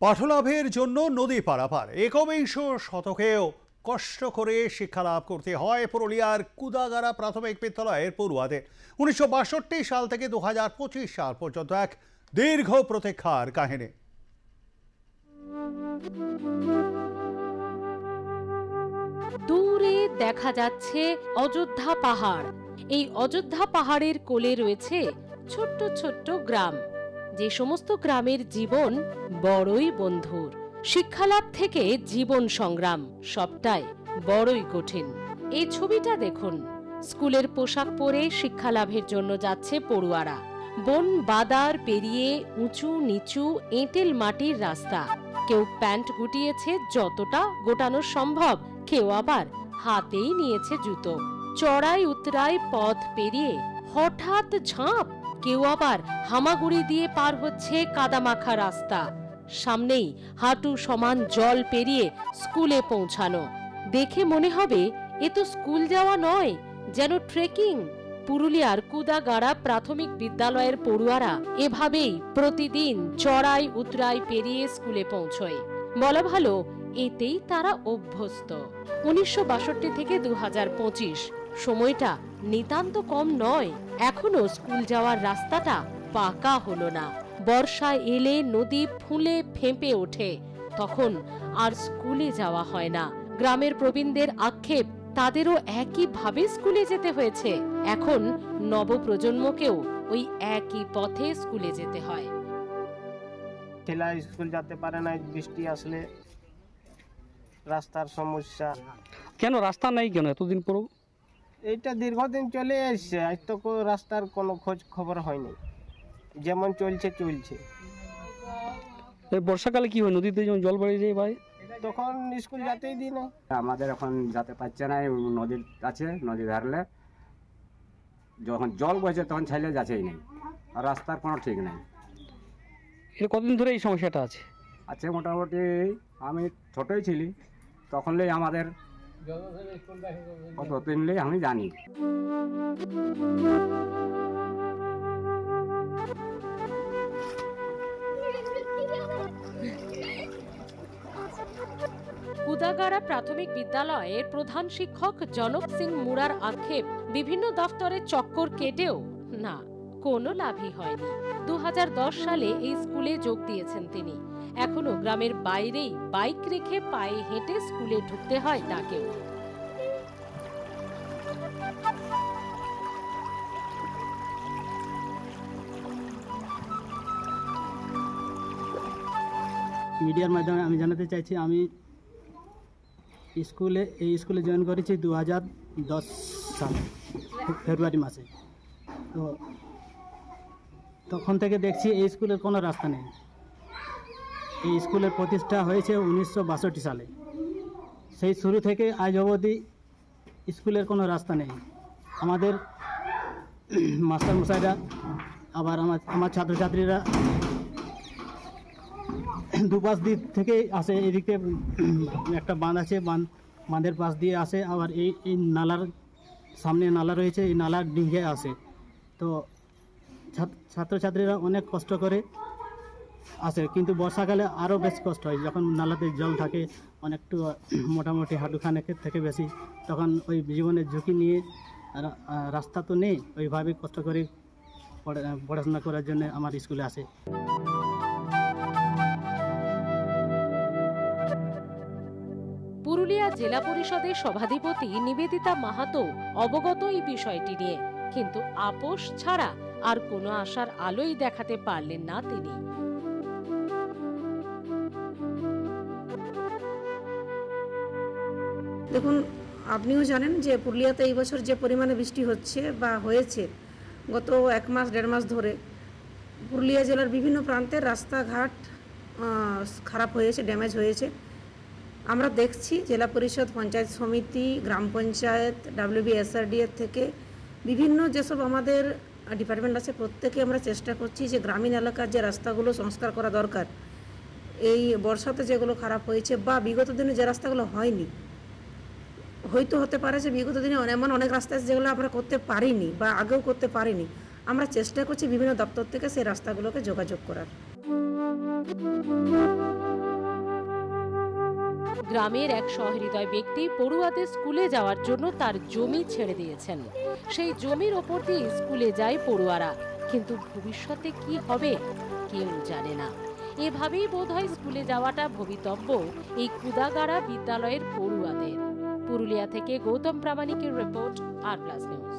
পাঠলাভের জন্য নদী পারাপার একবিংশ শতকেও কষ্ট করে শিক্ষা লাভ করতে হয় পুরুলিয়ার কুদাগাড়া প্রাথমিক বিদ্যালয়ের পড়ুয়াদের। 1962 সাল থেকে 2025 সাল পর্যন্ত এক দীর্ঘ প্রতীক্ষার কাহিনী। দূরে দেখা যাচ্ছে অযোধ্যা পাহাড়। এই অযোধ্যা পাহাড়ের কোলে রয়েছে ছোট্ট ছোট্ট গ্রাম, যে সমস্ত গ্রামের জীবন বড়ই বন্ধুর। শিক্ষালাভ থেকে জীবন সংগ্রাম সবটাই বড়ই কঠিন। এই ছবিটা দেখুন, স্কুলের পোশাক পরে শিক্ষালাভের জন্য যাচ্ছে পড়ুয়ারা। বন বাদার পেরিয়ে উঁচু নিচু এঁটেল মাটির রাস্তা। কেউ প্যান্ট গুটিয়েছে যতটা গোটানো সম্ভব, কেউ আবার হাতেই নিয়েছে জুতো। চড়াই উতরাই পথ পেরিয়ে হঠাৎ ঝাঁপ, কেউ আবার হামাগুড়ি দিয়ে পার হচ্ছে কাদামাখা রাস্তা। সামনেই হাঁটু সমান জল পেরিয়ে স্কুলে পৌঁছানো। দেখে মনে হবে এ তো স্কুল যাওয়া নয়, যেন ট্রেকিং। পুরুলিয়ার কুদাগাড়া প্রাথমিক বিদ্যালয়ের পড়ুয়ারা এভাবেই প্রতিদিন চড়াই উতরাই পেরিয়ে স্কুলে পৌঁছয়। বলা ভালো, এতেই তারা অভ্যস্ত। 1962 থেকে 2025 সময়টা নিতান্ত কম নয়। এখনো স্কুল যাওয়ার রাস্তাটা পাকা হলো না। বর্ষা এলে নদী ফুলে ফেঁপে ওঠে, তখন আর স্কুলে যাওয়া হয় না। গ্রামের প্রবীণদের আক্ষেপ, তাদেরও একইভাবে স্কুলে যেতে হয়েছে। এখন নবপ্রজন্মকেও ওই একই পথে স্কুলে যেতে হয়। ছেলে স্কুল যেতে পারে না, বৃষ্টি আসলে রাস্তার সমস্যা। কেন রাস্তা নাই কেন এতদিন পরেও? এইটা দীর্ঘদিন চলে আসছে, আজ তো রাস্তার কোনো খোঁজ খবর হয়নি। যেমন চলছে। এই বর্ষাকালে কি হয়, নদীতে যখন জল বেড়ে যায় ভাই, তখন স্কুল যেতেই দিই না। আমাদের এখন যেতে পারছে না, নদী আছে, নদী ধারলে যখন জল বইছে তখন ছেলে যাচ্ছেই নেই, আর রাস্তার কোনো ঠিক নেই। এটা কতদিন ধরে এই সমস্যাটা আছে? আছে মোটামুটি, আমি ছোটই ছিলি তখনই আমাদের কতদিনলেই আমি জানি। কুদাগাড়া প্রাথমিক বিদ্যালয়ের প্রধান শিক্ষক জনক সিং মুরার আক্ষেপ, বিভিন্ন দফতরের চক্কর কেটেও না, কোনো লাভই হয়নি। 2010 সালে এই স্কুলে যোগ দিয়েছেন তিনি। এখনো গ্রামের বাইরেই বাইক রেখে পায়ে হেঁটে স্কুলে ঢুকতে হয় তাকেও। মিডিয়ার মাধ্যমে আমি জানাতে চাইছি, আমি এই স্কুলে জয়েন করেছি 2010 সাল ফেব্রুয়ারি মাসে। তো তখন থেকে দেখছি এই স্কুলের কোনো রাস্তা নেই। এই স্কুলের প্রতিষ্ঠা হয়েছে 1962 সালে। সেই শুরু থেকে আজ অবধি স্কুলের কোনো রাস্তা নেই। আমাদের মাস্টারমশাইরা আবার আমার ছাত্রছাত্রীরা দুপাশ দিক থেকে আসে। এদিকে একটা বাঁধ আছে, বাঁধের পাশ দিয়ে আসে, আবার এই নালার সামনে নালা রয়েছে, এই নালার ডিঙে আসে। তো ছাত্রছাত্রীরা অনেক কষ্ট করে আসে, কিন্তু বর্ষাকালে আরও বেশি কষ্ট হয়। যখন নালাতে জল থাকে অনেকটু, মোটামুটি হাঁটুখানেক থেকে বেশি, তখন ওই জীবনের ঝুঁকি নিয়ে, রাস্তা তো নেই, ওইভাবে কষ্ট করে পড়াশোনা করার জন্য আমার স্কুলে আসে। পুরুলিয়া জেলা পরিষদের সভাধিপতি নিবেদিতা মাহাতো অবগত এই বিষয়টি নিয়ে, কিন্তু আপোষ ছাড়া আর কোনো আশার আলোই দেখাতে পারলেন না তিনি। দেখুন, আপনিও জানেন যে পুরুলিয়াতে এই বছর যে পরিমাণে বৃষ্টি হচ্ছে বা হয়েছে গত 1 মাস 1.5 মাস ধরে, পুরুলিয়া জেলার বিভিন্ন প্রান্তের রাস্তাঘাট খারাপ হয়েছে, ড্যামেজ হয়েছে। আমরা দেখছি জেলা পরিষদ, পঞ্চায়েত সমিতি, গ্রাম পঞ্চায়েত, WBSRDF থেকে বিভিন্ন যেসব আমাদের ডিপার্টমেন্ট আছে, প্রত্যেকে আমরা চেষ্টা করছি যে গ্রামীণ এলাকার যে রাস্তাগুলো সংস্কার করা দরকার, এই বর্ষাতে যেগুলো খারাপ হয়েছে বা বিগত দিনে যে রাস্তাগুলো হয়নি, হয়তো হতে পারে যে বিগত দিনে এমন অনেক রাস্তা আছে যেগুলো আমরা করতে পারিনি বা আগেও করতে পারিনি। আমরা চেষ্টা করছি বিভিন্ন দপ্তর থেকে সেই রাস্তাগুলোকে যোগাযোগ করার। গ্রামের এক সহৃদয় ব্যক্তি পড়ুয়াদের স্কুলে যাওয়ার জন্য তার জমি ছেড়ে দিয়েছেন। সেই জমির ওপর দিয়ে স্কুলে যায় পড়ুয়ারা, কিন্তু ভবিষ্যতে কি হবে কেউ জানে না। এভাবেই বোধহয় স্কুলে যাওয়াটা ভবিতব্য এই কুদাগাড়া বিদ্যালয়ের পড়ুয়াদের। পুরুলিয়া থেকে গৌতম প্রামাণিকের রিপোর্ট, আর প্লাস নিউজ।